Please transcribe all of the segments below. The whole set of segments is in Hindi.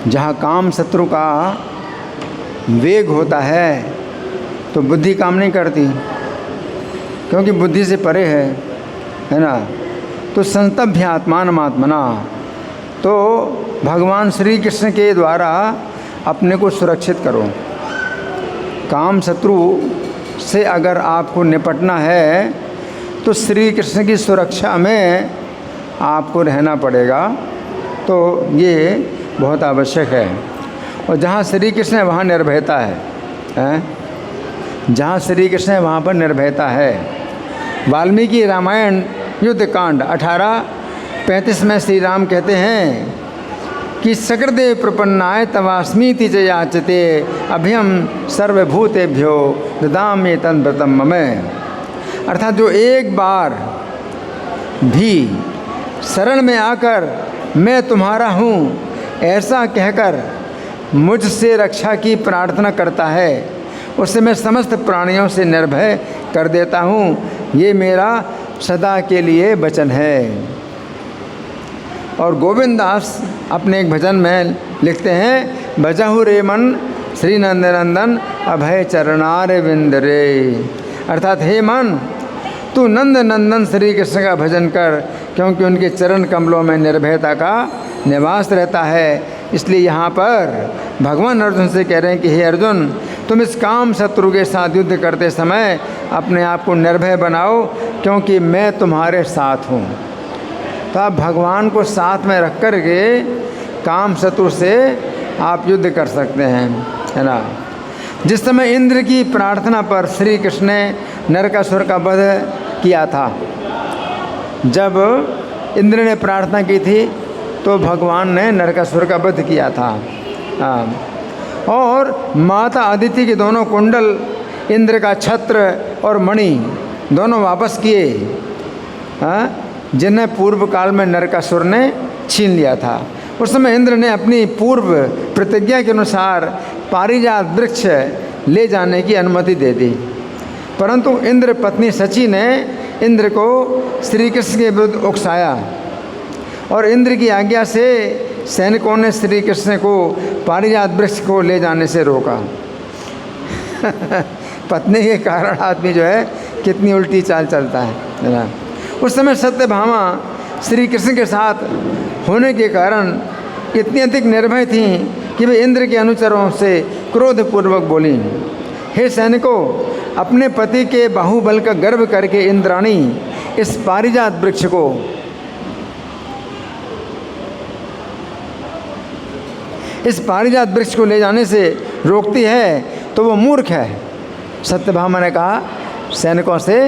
जहाँ काम शत्रु का वेग होता है तो बुद्धि काम नहीं करती, क्योंकि बुद्धि से परे है ना। तो संतभ्य आत्मानमात्मना, तो भगवान श्री कृष्ण के द्वारा अपने को सुरक्षित करो। काम शत्रु से अगर आपको निपटना है तो श्री कृष्ण की सुरक्षा में आपको रहना पड़ेगा, तो ये बहुत आवश्यक है। और जहाँ श्री कृष्ण है वहाँ निर्भयता है, जहाँ श्री कृष्ण है वहाँ पर निर्भयता है। वाल्मीकि रामायण युद्ध कांड 18:35 में श्री राम कहते हैं कि सकृदेव प्रपन्नाय तवास्मीति च याचते अभयम सर्वभूतेभ्यो ददामि तन्व्रतम मम। अर्थात जो एक बार भी शरण में आकर मैं तुम्हारा हूँ ऐसा कहकर मुझसे रक्षा की प्रार्थना करता है, उससे मैं समस्त प्राणियों से निर्भय कर देता हूँ। ये मेरा सदा के लिए वचन है। और गोविंद दास अपने एक भजन में लिखते हैं, भजहु रे मन श्री नंदनंदन अभय चरणार विंद रे। अर्थात हे मन, तू नंद नंदन श्री कृष्ण का भजन कर, क्योंकि उनके चरण कमलों में निर्भयता का निवास रहता है। इसलिए यहाँ पर भगवान अर्जुन से कह रहे हैं कि हे अर्जुन, तुम इस काम शत्रु के साथ युद्ध करते समय अपने आप को निर्भय बनाओ, क्योंकि मैं तुम्हारे साथ हूँ। तो आप भगवान को साथ में रख कर के काम शत्रु से आप युद्ध कर सकते हैं, है ना। जिस समय इंद्र की प्रार्थना पर श्री कृष्ण ने नरकासुर का वध किया था, जब इंद्र ने प्रार्थना की थी तो भगवान ने नरकासुर का वध किया था। और माता अदिति के दोनों कुंडल, इंद्र का छत्र और मणि दोनों वापस किए, जिन्हें पूर्व काल में नरकासुर ने छीन लिया था। उस समय इंद्र ने अपनी पूर्व प्रतिज्ञा के अनुसार पारिजात वृक्ष ले जाने की अनुमति दे दी, परंतु इंद्र पत्नी सची ने इंद्र को श्री कृष्ण के विरुद्ध उकसाया और इंद्र की आज्ञा से सैनिकों ने श्री कृष्ण को पारिजात वृक्ष को ले जाने से रोका। पत्नी के कारण आदमी जो है कितनी उल्टी चाल चलता है ना। उस समय सत्यभामा श्री कृष्ण के साथ होने के कारण इतनी अधिक निर्भय थी कि वे इंद्र के अनुचरों से क्रोधपूर्वक बोली, हे सैनिकों, अपने पति के बाहुबल का गर्व करके इंद्राणी इस पारिजात वृक्ष को ले जाने से रोकती है तो वो मूर्ख है। सत्यभामा ने कहा सैनिकों से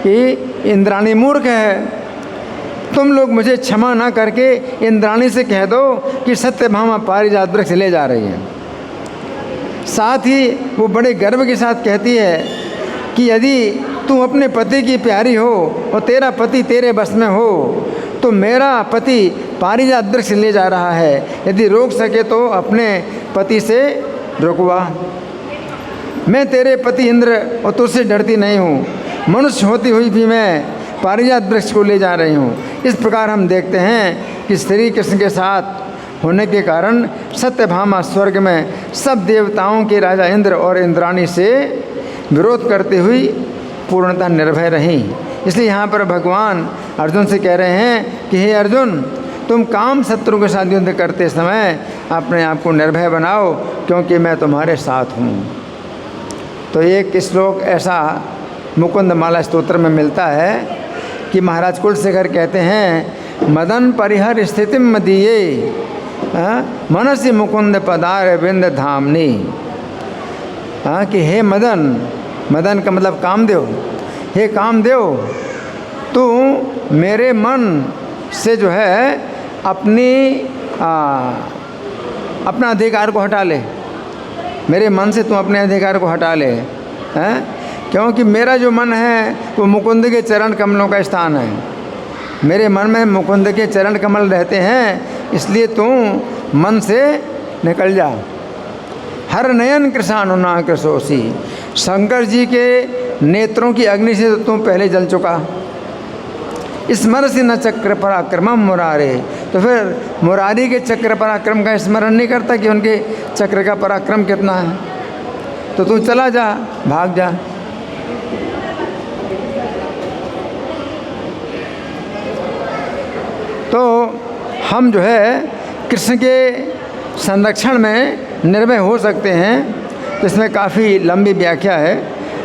कि इंद्राणी मूर्ख है, तुम लोग मुझे क्षमा ना करके इंद्राणी से कह दो कि सत्यभामा पारिजात वृक्ष ले जा रही है। साथ ही वो बड़े गर्व के साथ कहती है कि यदि तू अपने पति की प्यारी हो और तेरा पति तेरे बस में हो तो मेरा पति पारिजात वृक्ष ले जा रहा है, यदि रोक सके तो अपने पति से रुकवा। मैं तेरे पति इंद्र और तुझसे डरती नहीं हूँ, मनुष्य होती हुई भी मैं पारिजात वृक्ष को ले जा रही हूँ। इस प्रकार हम देखते हैं कि श्री कृष्ण के साथ होने के कारण सत्यभामा स्वर्ग में सब देवताओं के राजा इंद्र और इंद्राणी से विरोध करती हुई पूर्णतः निर्भय रहीं। इसलिए यहाँ पर भगवान अर्जुन से कह रहे हैं कि हे अर्जुन, तुम काम शत्रु के साथ युद्ध करते समय अपने आप को निर्भय बनाओ, क्योंकि मैं तुम्हारे साथ हूँ। तो एक श्लोक ऐसा मुकुंद माला स्तोत्र में मिलता है कि महाराज कुलशेखर कहते हैं, मदन परिहर स्थिति मदीये मनसि मुकुंद पदार विंद धामनी। कि हे मदन, मदन का मतलब कामदेव, हे कामदेव, तू मेरे मन से जो है अपना अधिकार को हटा ले, मेरे मन से तू अपने अधिकार को हटा ले, क्योंकि मेरा जो मन है वो मुकुंद के चरण कमलों का स्थान है। मेरे मन में मुकुंद के चरण कमल रहते हैं, इसलिए तू मन से निकल जा। हर नयन कृषाणु ना कृषोसी, शंकर जी के नेत्रों की अग्नि से तो तू पहले जल चुका। स्मरसि न चक्र पराक्रमम मुरारे, तो फिर मुरारी के चक्र पराक्रम का स्मरण नहीं करता कि उनके चक्र का पराक्रम कितना है। तो तू चला जा, भाग जा। तो हम जो है कृष्ण के संरक्षण में निर्भय हो सकते हैं। तो इसमें काफ़ी लंबी व्याख्या है।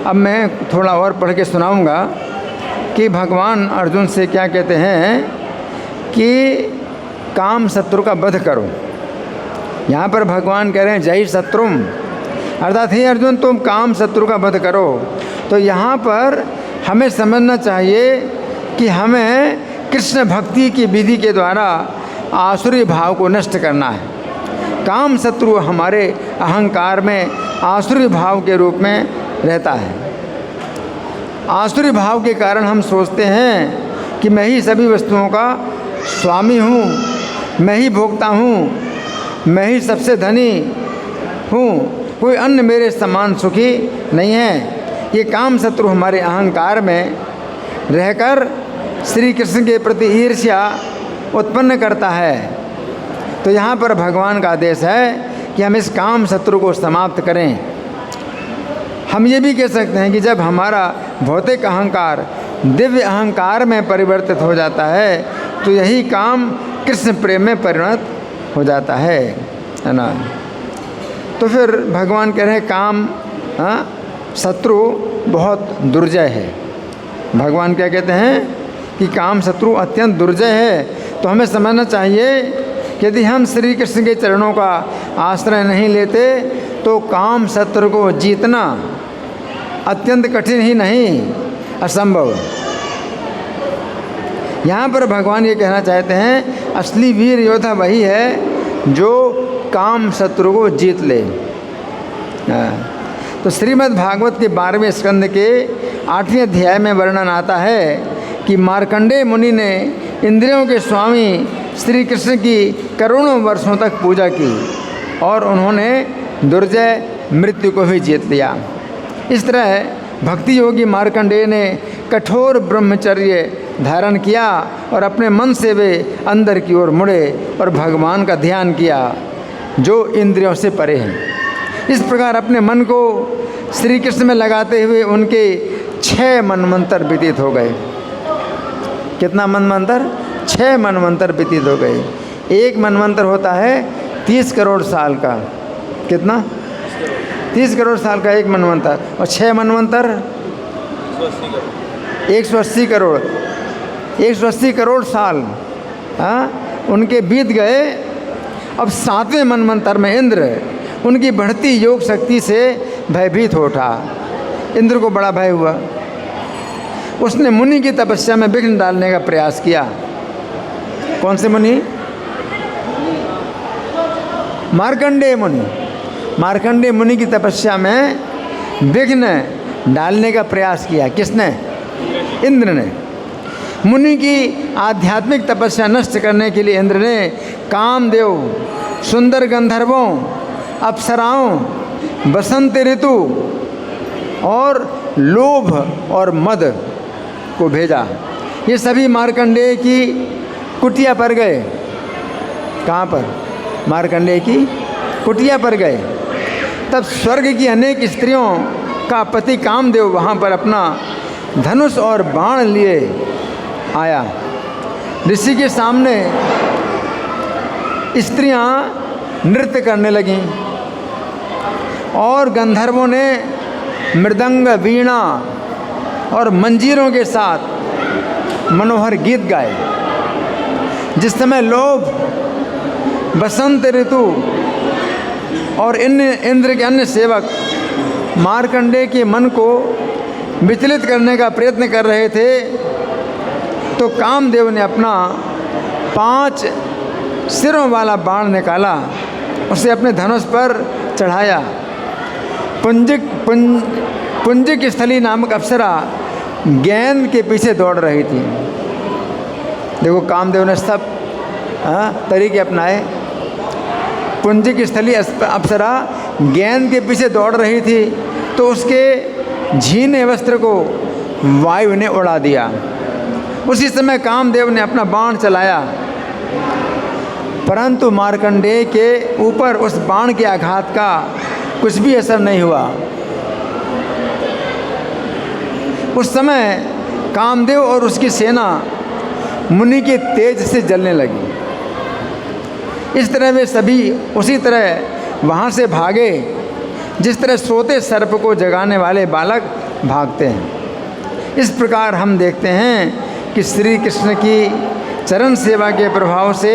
अब मैं थोड़ा और पढ़ के सुनाऊंगा कि भगवान अर्जुन से क्या कहते हैं कि काम शत्रु का वध करो। यहाँ पर भगवान कह रहे हैं जय शत्रुम, अर्थात हे अर्जुन तुम काम शत्रु का वध करो। तो यहाँ पर हमें समझना चाहिए कि हमें कृष्ण भक्ति की विधि के द्वारा आसुरी भाव को नष्ट करना है। काम शत्रु हमारे अहंकार में आसुरी भाव के रूप में रहता है। आसुरी भाव के कारण हम सोचते हैं कि मैं ही सभी वस्तुओं का स्वामी हूँ, मैं ही भोगता हूँ, मैं ही सबसे धनी हूँ, कोई अन्य मेरे समान सुखी नहीं है। ये काम शत्रु हमारे अहंकार में रहकर श्री कृष्ण के प्रति ईर्ष्या उत्पन्न करता है। तो यहाँ पर भगवान का आदेश है कि हम इस काम शत्रु को समाप्त करें। हम ये भी कह सकते हैं कि जब हमारा भौतिक अहंकार दिव्य अहंकार में परिवर्तित हो जाता है तो यही काम कृष्ण प्रेम में परिणत हो जाता है ना। तो फिर भगवान कह रहे हैं काम शत्रु बहुत दुर्जय है। भगवान क्या कहते हैं कि काम शत्रु अत्यंत दुर्जय है। तो हमें समझना चाहिए कि यदि हम श्री कृष्ण के चरणों का आश्रय नहीं लेते तो काम शत्रु को जीतना अत्यंत कठिन ही नहीं, असंभव। यहाँ पर भगवान ये कहना चाहते हैं असली वीर योद्धा वही है जो काम शत्रु को जीत ले। तो श्रीमद् भागवत के 12वें स्कंद के 8वें अध्याय में वर्णन आता है कि मार्कंडेय मुनि ने इंद्रियों के स्वामी श्री कृष्ण की करोड़ों वर्षों तक पूजा की और उन्होंने दुर्जय मृत्यु को भी जीत लिया। इस तरह भक्ति योगी मार्कंडेय ने कठोर ब्रह्मचर्य धारण किया और अपने मन से वे अंदर की ओर मुड़े और भगवान का ध्यान किया जो इंद्रियों से परे हैं। इस प्रकार अपने मन को श्री कृष्ण में लगाते हुए उनके 6 मनवंतर व्यतीत हो गए। कितना मनवंतर? 6 मनवंतर व्यतीत हो गए। एक मनवंतर होता है 30 करोड़ साल का। कितना? 30 करोड़ साल का एक मनवंतर। और 6 मनवंतर 180 करोड़। 180 करोड़ साल उनके बीत गए। अब 7वें मनवंतर में इंद्र उनकी बढ़ती योग शक्ति से भयभीत हो उठा। इंद्र को बड़ा भय हुआ। उसने मुनि की तपस्या में विघ्न डालने का प्रयास किया। कौन से मुनि? मार्कंडेय मुनि। मार्कंडेय मुनि की तपस्या में विघ्न डालने का प्रयास किया। किसने? इंद्र ने। मुनि की आध्यात्मिक तपस्या नष्ट करने के लिए इंद्र ने कामदेव, सुंदर गंधर्वों, अप्सराओं, बसंत ऋतु और लोभ और मद को भेजा। ये सभी मार्कंडेय की कुटिया पर गए। कहाँ पर? मार्कंडेय की कुटिया पर गए। तब स्वर्ग की अनेक स्त्रियों का पति कामदेव वहाँ पर अपना धनुष और बाण लिए आया। ऋषि के सामने स्त्रियां नृत्य करने लगीं और गंधर्वों ने मृदंग, वीणा और मंजीरों के साथ मनोहर गीत गाए। जिस समय लोभ, बसंत ऋतु और इंद्र के अन्य सेवक मार्कंडेय के मन को विचलित करने का प्रयत्न कर रहे थे तो कामदेव ने अपना 5 सिरों वाला बाण निकाला, उसे अपने धनुष पर चढ़ाया। पुंजिक स्थली नामक अप्सरा गेंद के पीछे दौड़ रही थी। देखो कामदेव ने सब तरीके अपनाए। पुंजिक स्थली अप्सरा गेंद के पीछे दौड़ रही थी तो उसके झीने वस्त्र को वायु ने उड़ा दिया। उसी समय कामदेव ने अपना बाण चलाया परंतु मार्कंडेय के ऊपर उस बाण के आघात का कुछ भी असर नहीं हुआ। उस समय कामदेव और उसकी सेना मुनि के तेज से जलने लगी। इस तरह वे सभी उसी तरह वहाँ से भागे जिस तरह सोते सर्प को जगाने वाले बालक भागते हैं। इस प्रकार हम देखते हैं कि श्री कृष्ण की चरण सेवा के प्रभाव से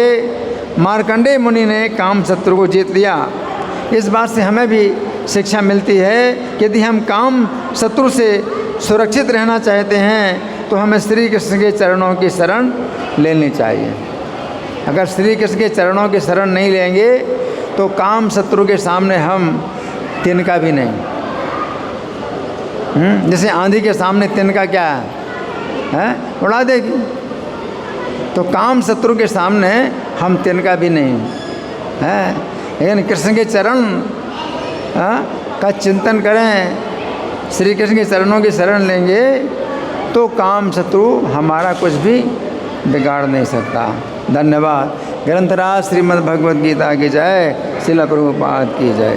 मार्कंडेय मुनि ने काम शत्रु को जीत लिया। इस बात से हमें भी शिक्षा मिलती है कि यदि हम काम शत्रु से सुरक्षित रहना चाहते हैं तो हमें श्री कृष्ण के चरणों की शरण लेनी चाहिए। अगर श्री कृष्ण के चरणों की शरण नहीं लेंगे तो काम शत्रु के सामने हम तिनका भी नहीं। जैसे आंधी के सामने तिनका क्या है, उड़ा देगी। तो काम शत्रु के सामने हम तिनका भी नहीं है। लेकिन कृष्ण के चरण का चिंतन करें, श्री कृष्ण के चरणों की शरण लेंगे तो काम शत्रु हमारा कुछ भी बिगाड़ नहीं सकता। धन्यवाद। ग्रंथराज श्रीमद् भगवद गीता की जय। श्रील प्रभुपाद की जय।